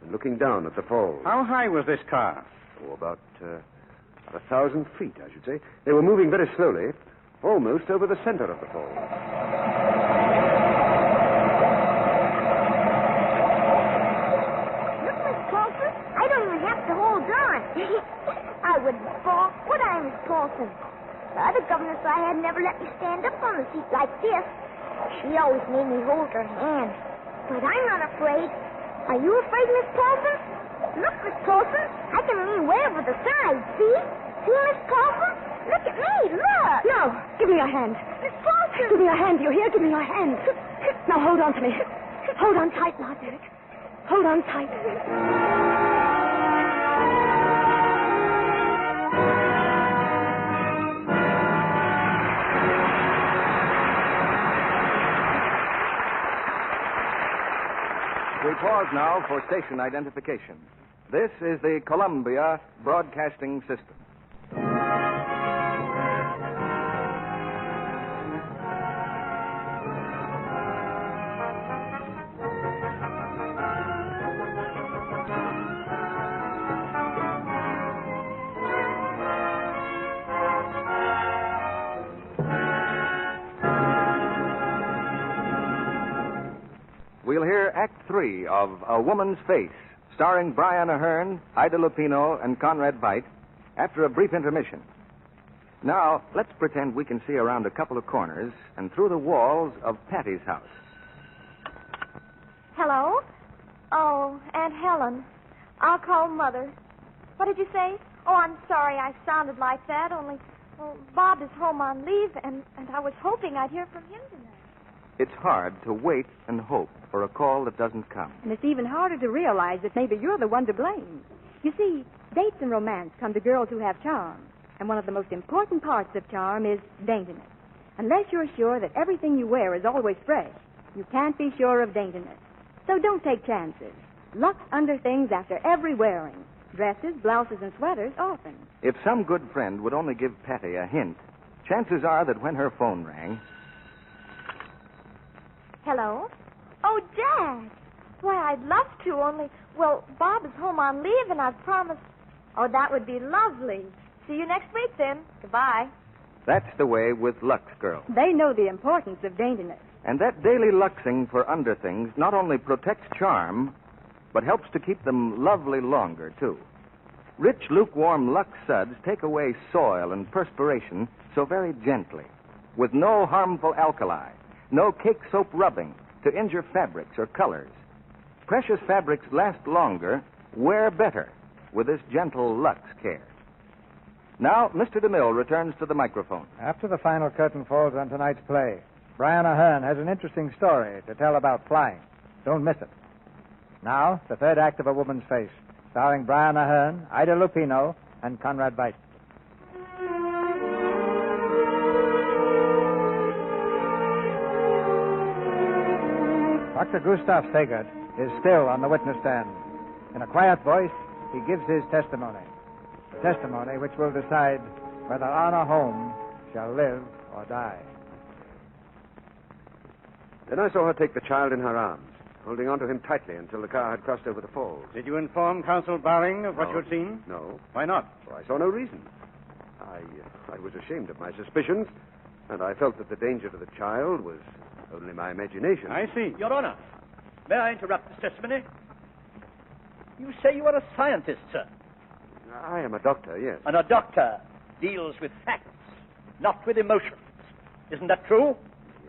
I: and looking down at the falls.
C: How high was this car?
I: Oh, about 1,000 feet, I should say. They were moving very slowly, almost over the center of the falls.
L: Look, Miss Paulson, I don't even have to hold on. I wouldn't fall, would I, Miss Paulson? The other governess I had never let me stand up on the seat like this. She always made me hold her hand. But I'm not afraid. Are you afraid, Miss Paulson? Look, Miss Paulson, I can lean way over the side, see? See, Miss Paulson? Look at me, look.
F: No, give me your hand.
L: Miss Paulson.
F: Give me your hand, you hear? Give me your hand. Now hold on to me. Hold on tight now, Derek. Hold on tight.
A: We pause now for station identification. This is the Columbia Broadcasting System. We'll hear Act 3 of A Woman's Face, starring Brian Aherne, Ida Lupino, and Conrad Veidt, after a brief intermission. Now, let's pretend we can see around a couple of corners and through the walls of Patty's house.
N: Hello? Oh, Aunt Helen. I'll call Mother. What did you say? Oh, I'm sorry I sounded like that, only Well, Bob is home on leave, and I was hoping I'd hear from him tonight.
A: It's hard to wait and hope for a call that doesn't come.
O: And it's even harder to realize that maybe you're the one to blame. You see, dates and romance come to girls who have charm. And one of the most important parts of charm is daintiness. Unless you're sure that everything you wear is always fresh, you can't be sure of daintiness. So don't take chances. Look under things after every wearing. Dresses, blouses, and sweaters often.
A: If some good friend would only give Patty a hint, chances are that when her phone rang...
N: Hello? Oh, Dad. Why, I'd love to, only, well, Bob is home on leave, and I've promised... Oh, that would be lovely. See you next week, then. Goodbye.
A: That's the way with Lux girls.
O: They know the importance of daintiness.
A: And that daily luxing for underthings not only protects charm, but helps to keep them lovely longer, too. Rich, lukewarm Lux suds take away soil and perspiration so very gently, with no harmful alkali, no cake soap rubbing to injure fabrics or colors. Precious fabrics last longer, wear better with this gentle Lux care. Now, Mr. DeMille returns to the microphone.
B: After the final curtain falls on tonight's play, Brian Aherne has an interesting story to tell about flying. Don't miss it. Now, the third act of A Woman's Face, starring Brian Aherne, Ida Lupino, and Conrad Veidt. Dr. Gustav Sagert is still on the witness stand. In a quiet voice, he gives his testimony. The testimony which will decide whether Anna Holm shall live or die.
I: Then I saw her take the child in her arms, holding onto him tightly until the car had crossed over the falls.
C: Did you inform Consul Baring of what you had seen?
I: No.
C: Why not?
I: Well, I saw no reason. I was ashamed of my suspicions, and I felt that the danger to the child was only my imagination.
C: I see.
G: Your Honor, may I interrupt this testimony? You say you are a scientist, sir.
I: I am a doctor, yes.
G: And a doctor deals with facts, not with emotions. Isn't that true?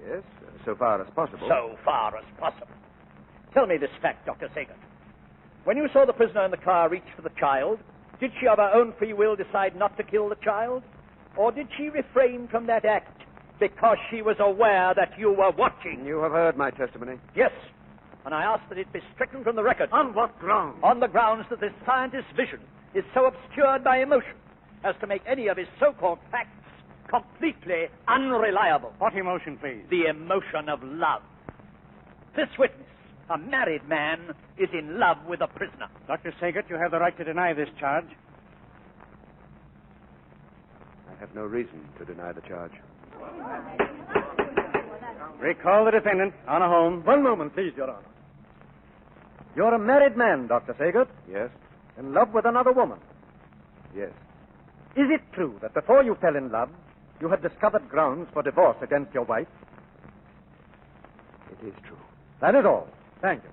I: Yes, so far as possible.
G: So far as possible. Tell me this fact, Dr. Sagert. When you saw the prisoner in the car reach for the child, did she of her own free will decide not to kill the child? Or did she refrain from that act because she was aware that you were watching?
I: You have heard my testimony?
G: Yes. And I ask that it be stricken from the record.
C: On what grounds?
G: On the grounds that this scientist's vision is so obscured by emotion as to make any of his so-called facts completely unreliable.
C: What emotion, please?
G: The emotion of love. This witness, a married man, is in love with a prisoner.
C: Dr. Sagert, you have the right to deny this charge.
I: I have no reason to deny the charge.
C: Recall the defendant, Anna Holm.
P: One moment, please, Your Honor. You're a married man, Dr. Sagert.
I: Yes?
P: In love with another woman.
I: Yes.
P: Is it true that before you fell in love, you had discovered grounds for divorce against your wife?
I: It is true.
P: That is all. Thank you.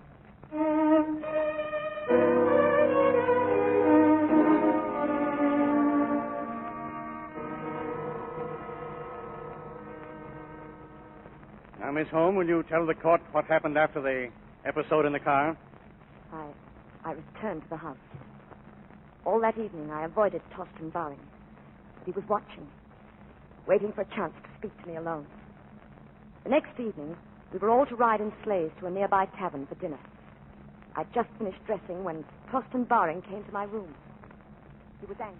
C: Now, Miss Holm, will you tell the court what happened after the episode in the car?
F: I returned to the house. All that evening, I avoided Torsten Baring. But he was watching, waiting for a chance to speak to me alone. The next evening, we were all to ride in sleighs to a nearby tavern for dinner. I'd just finished dressing when Torsten Baring came to my room. He was angry.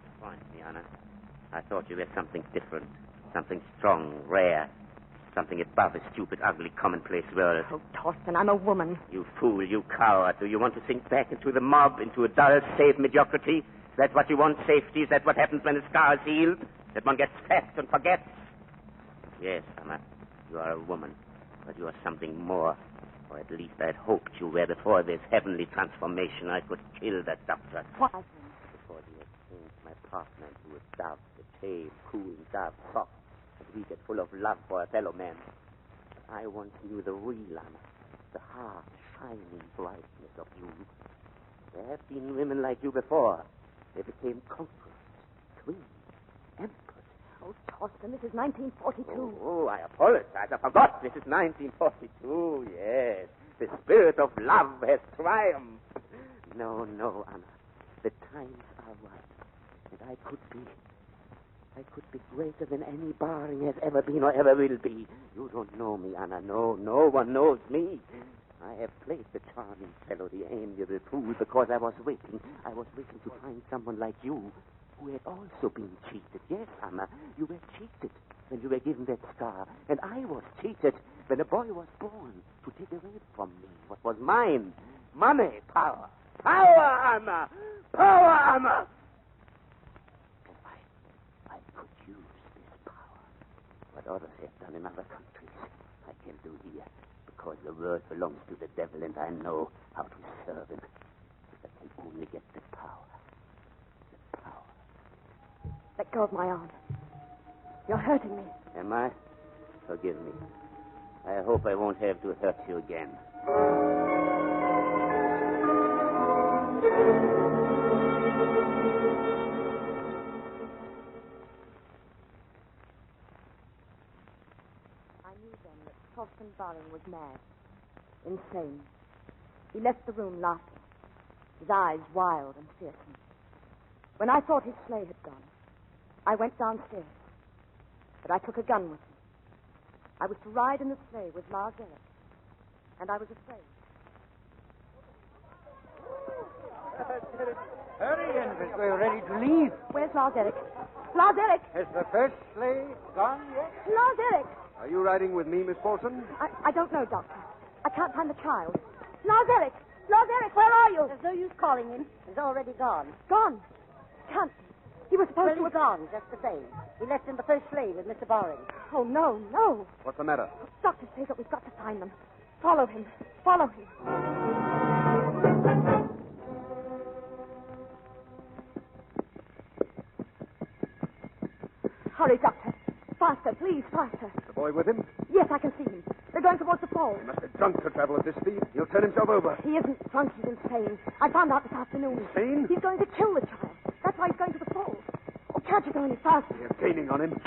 E: Disappoint me, Anna. I thought you were something different, something strong, rare, something above a stupid, ugly, commonplace world.
F: Oh, Torsten, I'm a woman.
E: You fool, you coward. Do you want to sink back into the mob, into a dull, safe mediocrity? Is that what you want, safety? Is that what happens when the scar is healed? That one gets fat and forgets? Yes, Anna, you are a woman, but you are something more. Or at least I had hoped you were before this heavenly transformation. I could kill that doctor.
F: What?
E: Before he had changed my partner into a dove, a tame, cool dove, soft, and weak and full of love for a fellow man. But I once knew the real Anna, the hard, shining brightness of you. There have been women like you before. They became conquerors, queens, emperors.
F: Oh, Torsten, this is 1942.
E: Oh, I apologize. I forgot. This is 1942, yes. The spirit of love has triumphed. No, Anna. The times are right. And I could be I could be greater than any Baring has ever been or ever will be. You don't know me, Anna. No one knows me. I have played the charming fellow, the amiable fool, because I was waiting. I was waiting to find someone like you who had also been cheated. Yes, Anna, you were cheated when you were given that scar. And I was cheated when a boy was born to take away from me what was mine. Money, power. Power, Anna! Power, Anna! And I could use this power. What others have done in other countries, I can do here. Because the world belongs to the devil, and I know how to serve him. If I can only get the power. The power.
F: Let go of my arm. You're hurting me.
E: Am I? Forgive me. I hope I won't have to hurt you again.
F: I knew then that Thorsten Baring was mad, insane. He left the room laughing, his eyes wild and fearsome. When I thought his sleigh had gone, I went downstairs, but I took a gun with me. I was to ride in the sleigh with Lars Elliot, and I was afraid.
B: Hurry, Ingrid. We're ready to leave.
F: Where's Lars Elliot? Lars Elliot!
B: Has the first sleigh gone yet?
F: Lars Elliot!
I: Are you riding with me, Miss Paulson?
F: I don't know, Doctor. I can't find the child. Lars Elliot! Lars Elliot, where are you?
K: There's no use calling him. He's already gone.
F: Gone? Can't be. He was supposed to...
K: He's gone, just the same. He left in the first sleigh with Mr. Baring.
F: Oh, no, no.
I: What's the matter?
F: Doctor says that we've got to find them. Follow him. Follow him. Hurry, Doctor. Faster, please, faster.
I: The boy with him?
F: Yes, I can see him. They're going towards the falls.
I: He must be drunk to travel at this speed. He'll turn himself over.
F: He isn't drunk. He's insane. I found out this afternoon.
I: Insane?
F: He's going to kill the child. That's why he's going to the falls. Oh, can't you go any faster?
I: You're gaining on him.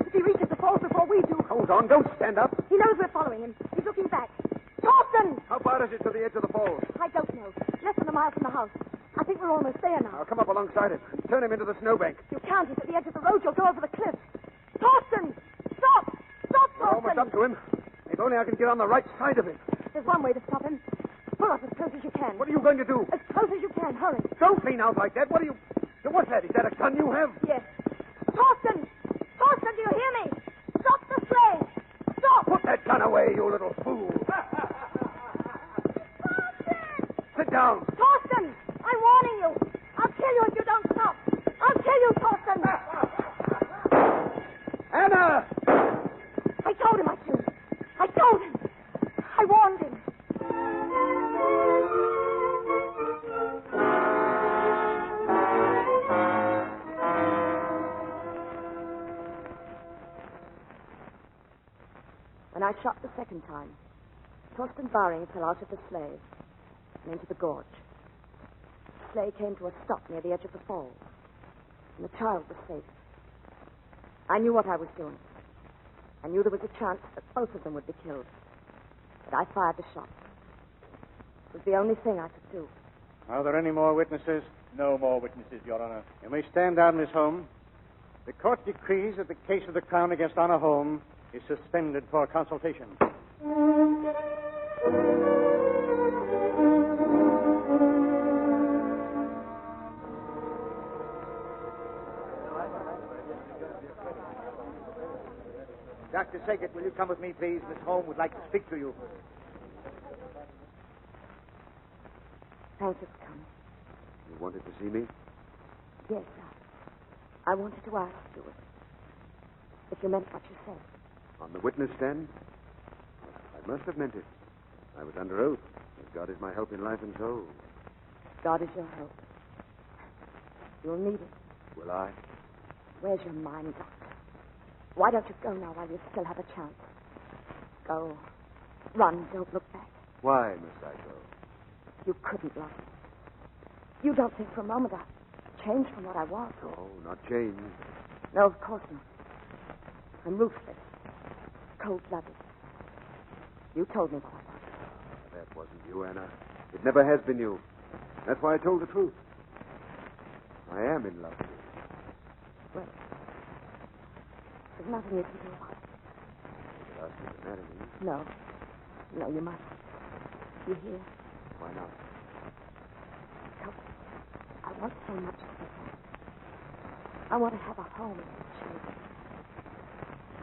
F: If he reaches the falls before we do...
I: Hold on. Don't stand up.
F: He knows we're following him. He's looking back. Thorsten!
I: How far is it to the edge of the falls?
F: I don't know. Less than a mile from the house. I think we're almost there now.
I: I'll come up alongside him. Turn him into the snowbank.
F: You can't. He's at the edge of the road. You'll go over the cliff. Thorsten! Stop! Stop,
I: We're almost
F: Thorsten!
I: up to him. If only I can get on the right side of him.
F: There's one way to stop him. Pull up as close as you can.
I: What are you going to do?
F: As close as you can. Hurry.
I: Don't lean out like that. What are you... What's that? Is that a gun you have?
F: Yes. Thorsten! Thorsten, do you hear me? Stop the sleigh! Stop!
I: Put that gun away, you little fool.
F: Thorsten!
I: Sit down.
F: Thorsten! I'm warning you. I'll kill you if you don't stop. I'll kill you, Thorsten.
I: Anna!
F: I told him I'd kill him. I told him. I warned him. When I shot the second time, Thorsten Baring fell out of the sleigh and into the gorge. The sleigh came to a stop near the edge of the falls, and the child was safe. I knew what I was doing. I knew there was a chance that both of them would be killed. But I fired the shot. It was the only thing I could do.
P: Are there any more witnesses?
G: No more witnesses, Your Honor.
P: You may stand down, Miss Holm. The court decrees that the case of the Crown against Anna Holm is suspended for consultation.
G: Dr. Saget, will you come with me, please? Miss Holm would like to speak to you.
F: Thank you for coming.
I: You wanted to see me?
F: Yes, I wanted to ask Stewart if you meant what you said.
I: On the witness stand? I must have meant it. I was under oath. God is my help in life and soul.
F: God is your help. You'll need it.
I: Will I?
F: Where's your mind, Doctor? Why don't you go now while you still have a chance? Go. Run. Don't look back.
I: Why must I go?
F: You couldn't love me. You don't think for a moment I've changed from what I was?
I: No, not changed.
F: No, of course not. I'm ruthless. Cold-blooded. You told me what I was.
I: That wasn't you, Anna. It never has been you. That's why I told the truth. I am in love with you.
F: Well, nothing you can do about it.
D: Ask you to marry me.
F: No. No, you mustn't. You hear?
D: Why not?
F: Because I want so much to be happy. I want to have a home and children.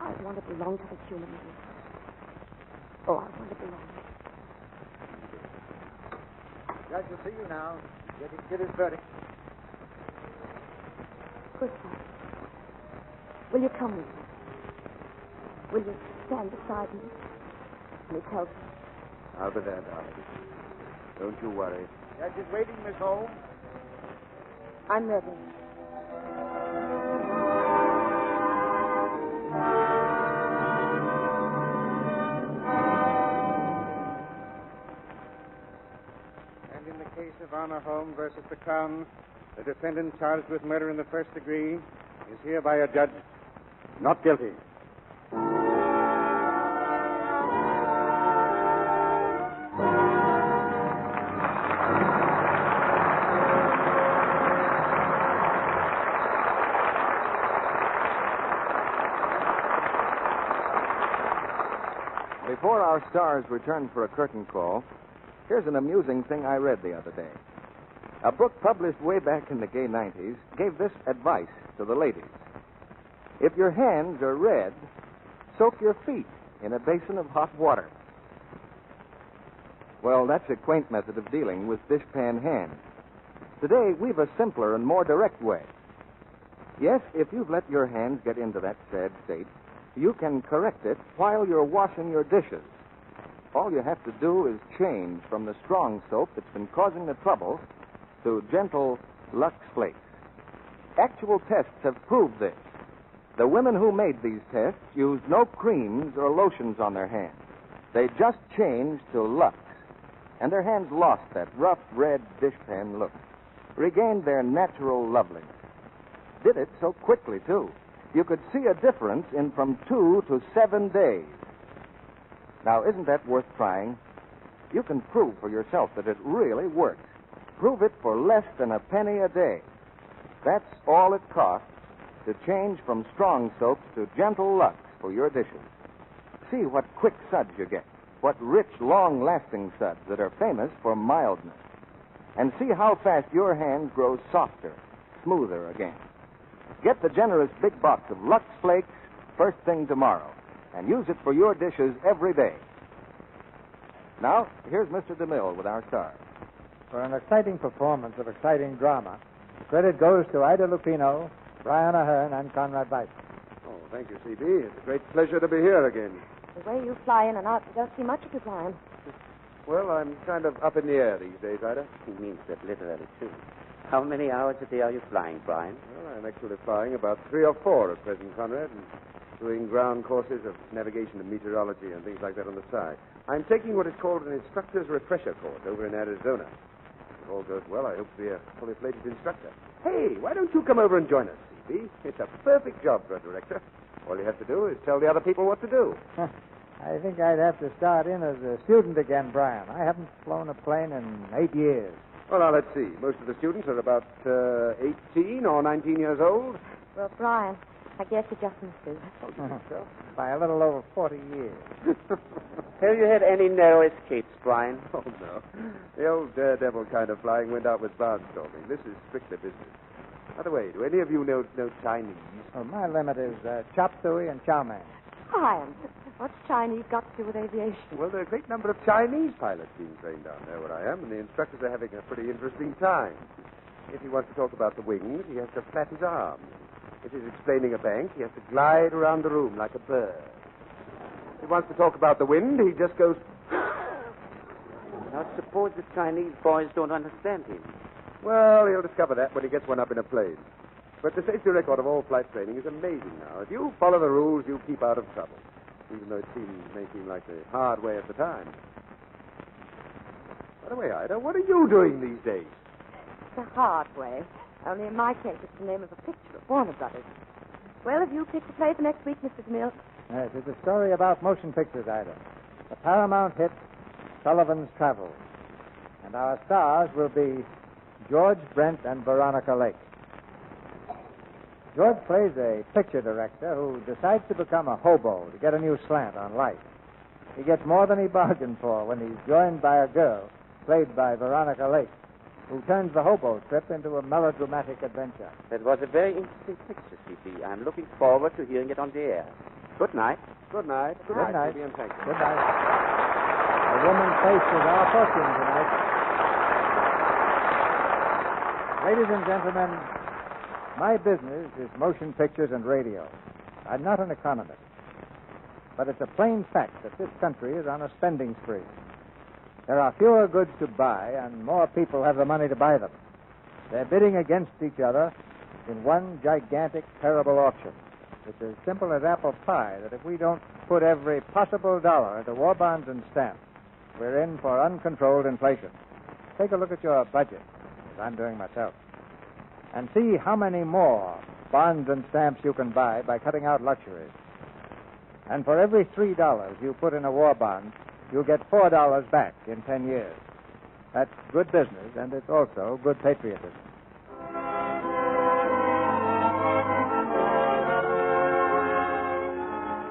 F: I want to belong to the human race. Oh, I want to belong.
B: Judge will see you now. Get his verdict.
F: Goodbye. Will you come with me? Will you stand beside me? And he tells me.
I: I'll be there, darling. Don't you worry.
B: Judge is waiting, Miss Holm.
F: I'm ready.
P: And in the case of Anna Holm versus the Crown, the defendant charged with murder in the first degree is hereby adjudged not guilty.
A: Before our stars return for a curtain call, here's an amusing thing I read the other day. A book published way back in the gay 90s gave this advice to the ladies. If your hands are red, soak your feet in a basin of hot water. Well, that's a quaint method of dealing with dishpan hands. Today, we've a simpler and more direct way. Yes, if you've let your hands get into that sad state, you can correct it while you're washing your dishes. All you have to do is change from the strong soap that's been causing the trouble to gentle Lux Flakes. Actual tests have proved this. The women who made these tests used no creams or lotions on their hands. They just changed to Lux, and their hands lost that rough red dishpan look, regained their natural loveliness. Did it so quickly, too. You could see a difference in from 2 to 7 days. Now, isn't that worth trying? You can prove for yourself that it really works. Prove it for less than a penny a day. That's all it costs to change from strong soaps to gentle Lux for your dishes. See what quick suds you get, what rich, long-lasting suds that are famous for mildness. And see how fast your hands grow softer, smoother again. Get the generous big box of Lux Flakes first thing tomorrow and use it for your dishes every day. Now, here's Mr. DeMille with our stars.
B: For an exciting performance of exciting drama, the credit goes to Ida Lupino, Brian Aherne, and Conrad Veidt.
I: Oh, thank you, C.B. It's a great pleasure to be here again.
F: The way you fly in and out, you don't see much of you flying.
I: Well, I'm kind of up in the air these days, Ida.
E: He means that literally, too. How many hours a day are you flying, Brian?
I: Well, I'm actually flying about 3 or 4 at present, Conrad, and doing ground courses of navigation and meteorology and things like that on the side. I'm taking what is called an instructor's refresher course over in Arizona. If all goes well, I hope to be a fully fledged instructor. Hey, why don't you come over and join us, C.B.? It's a perfect job for a director. All you have to do is tell the other people what to do.
B: I think I'd have to start in as a student again, Brian. I haven't flown a plane in 8 years.
I: Well, now, let's see. Most of the students are about 18 or 19 years old.
F: Well, Brian, I guess you just missed it.
I: So?
B: By a little over 40 years.
E: Have you had any narrow escapes, Brian?
I: Oh, no. The old daredevil kind of flying went out with barnstorming. This is strictly business. By the way, do any of you know Chinese?
B: Well, my limit is chop suey and chow mein.
F: Brian, what's Chinese got to do with aviation?
I: Well, there are a great number of Chinese pilots being trained down there where I am, and the instructors are having a pretty interesting time. If he wants to talk about the wings, he has to flap his arms. If he's explaining a bank, he has to glide around the room like a bird. If he wants to talk about the wind, he just goes...
E: Now, suppose the Chinese boys don't understand him.
I: Well, he'll discover that when he gets one up in a plane. But the safety record of all flight training is amazing now. If you follow the rules, you keep out of trouble, even though it may seem like the hard way at the time. By the way, Ida, what are you doing these days?
F: The hard way. Only in my case, it's the name of a picture of Warner Brothers. Well, have you picked a play for next week, Mr. DeMille?
B: Yes, it's a story about motion pictures, Ida. The Paramount hit Sullivan's Travels. And our stars will be George Brent and Veronica Lake. George plays a picture director who decides to become a hobo to get a new slant on life. He gets more than he bargained for when he's joined by a girl, played by Veronica Lake, who turns the hobo trip into a melodramatic adventure.
E: That was a very interesting picture, C.P. I'm looking forward to hearing it on the air. Good night.
I: Good night.
B: Good night.
I: Phoebe, and thank you.
B: Good night. The woman's face is our fortune tonight. Ladies and gentlemen, my business is motion pictures and radio. I'm not an economist. But it's a plain fact that this country is on a spending spree. There are fewer goods to buy, and more people have the money to buy them. They're bidding against each other in one gigantic, terrible auction. It's as simple as apple pie that if we don't put every possible dollar into war bonds and stamps, we're in for uncontrolled inflation. Take a look at your budget, as I'm doing myself, and see how many more bonds and stamps you can buy by cutting out luxuries. And for every $3 you put in a war bond, you'll get $4 back in 10 years. That's good business, and it's also good patriotism.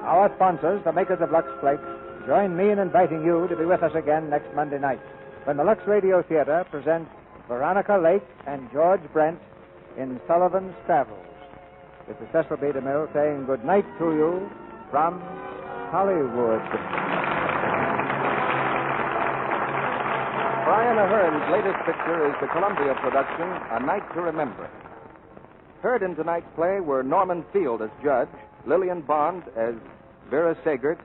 B: Our sponsors, the makers of Lux Flakes, join me in inviting you to be with us again next Monday night when the Lux Radio Theater presents Veronica Lake and George Brent in Sullivan's Travels. This is Cecil B. DeMille saying good night to you from Hollywood.
A: Brian Ahern's latest picture is the Columbia production, A Night to Remember. Heard in tonight's play were Norman Field as judge, Lillian Bond as Vera Sagert,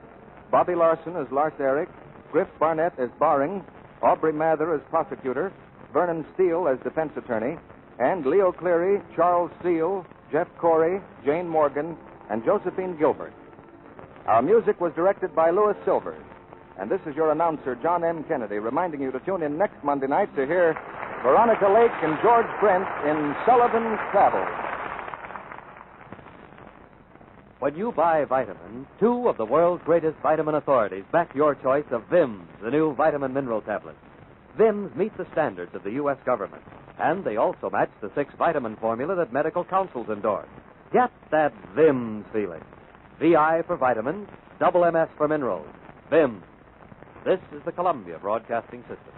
A: Bobby Larson as Lars Eric, Griff Barnett as Baring, Aubrey Mather as prosecutor, Vernon Steele as defense attorney, and Leo Cleary, Charles Steele, Jeff Corey, Jane Morgan, and Josephine Gilbert. Our music was directed by Louis Silvers. And this is your announcer, John M. Kennedy, reminding you to tune in next Monday night to hear Veronica Lake and George Brent in Sullivan's Travels.
Q: When you buy vitamins, two of the world's greatest vitamin authorities back your choice of Vims, the new vitamin mineral tablet. Vims meet the standards of the U.S. government, and they also match the 6 vitamin formula that medical councils endorse. Get that Vims feeling. VI for vitamins, double MS for minerals. Vims. This is the Columbia Broadcasting System.